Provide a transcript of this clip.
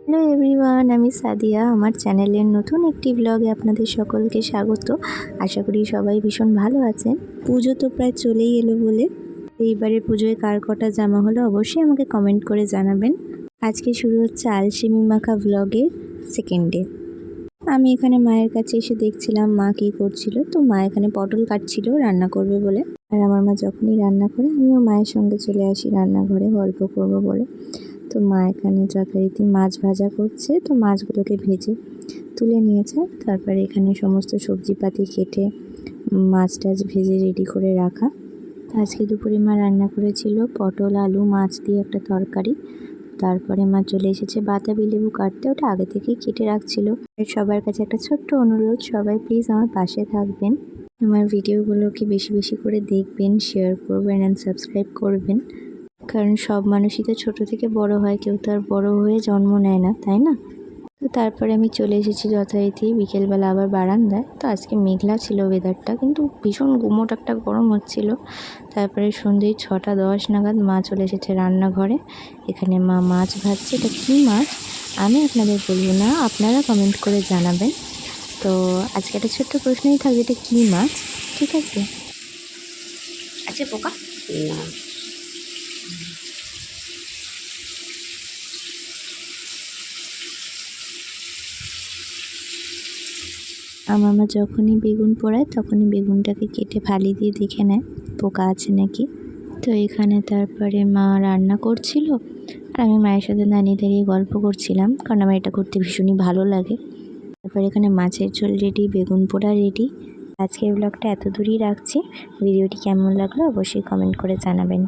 Hello everyone, আমি সাদিয়া। আমার চ্যানেলের নতুন একটি ব্লগে আপনাদের সকলকে স্বাগত। আশা করি সবাই ভীষণ ভালো আছেন। পুজো তো প্রায় চলেই এলো বলে এইবারে পুজোয় কার কটা জামা হলো অবশ্যই আমাকে কমেন্ট করে জানাবেন। আজকে শুরু হচ্ছে আলসেমি মাখা ব্লগের সেকেন্ড ডে। আমি এখানে মায়ের কাছে এসে দেখছিলাম মা কী করছিল। তো মা এখানে পটল কাটছিল রান্না করবে বলে। আর আমার মা যখনই রান্না করে আমিও মায়ের সঙ্গে চলে আসি রান্নাঘরে গল্প করবো বলে। তো মা এখানে যথারীতি মাছ ভাজা করছে, তো মাছগুলোকে ভেজে তুলে নিয়েছে। তারপরে এখানে সমস্ত সবজিপাতি কেটে মাছ টাছ ভেজে রেডি করে রাখা। আজকে দুপুরে মা রান্না করেছিল পটল আলু মাছ দিয়ে একটা তরকারি। তারপরে মা চলে এসেছে বাতাবি লেবু কাটতে, ওটা আগে থেকেই কেটে রাখছিল। সবার কাছে একটা ছোট্ট অনুরোধ, সবাই প্লিজ আমার পাশে থাকবেন, আমার ভিডিওগুলোকে বেশি বেশি করে দেখবেন, শেয়ার করবেন অ্যান্ড সাবস্ক্রাইব করবেন। কারণ সব মানুষই তো ছোটো থেকে বড় হয়, কেউ তো আর বড় হয়ে জন্ম নেয় না, তাই না? তো তারপরে আমি চলে এসেছি যথারীতি বিকেলবেলা আবার বারান্দায়। তো আজকে মেঘলা ছিল ওয়েদারটা, কিন্তু ভীষণ গুমোট একটা গরম হচ্ছিল। তারপরে সন্ধ্যে 6:10 নাগাদ মা চলে এসেছে রান্নাঘরে। এখানে মা মাছ ভাজছে। এটা কী মাছ আমি আপনাদের বলবো না, আপনারা কমেন্ট করে জানাবেন। তো আজকে একটা ছোট্ট প্রশ্নই থাকবে, এটা কী মাছ, ঠিক আছে? আচ্ছা পোকা না। আমার মা যখনই বেগুন পোড়ায় তখনই বেগুনটাকে কেটে ফালি দিয়ে দেখে নেয় পোকা আছে নাকি। তো এখানে তারপরে মা রান্না করছিল আর আমি মায়ের সাথে দাঁড়িয়ে দাঁড়িয়ে গল্প করছিলাম, কারণ আমার এটা করতে ভীষণই ভালো লাগে। তারপর এখানে মাছের ঝোল রেডি, বেগুন পোড়া রেডি। আজকের ব্লগটা এত দূরই রাখছি। ভিডিওটি কেমন লাগলো অবশ্যই কমেন্ট করে জানাবেন।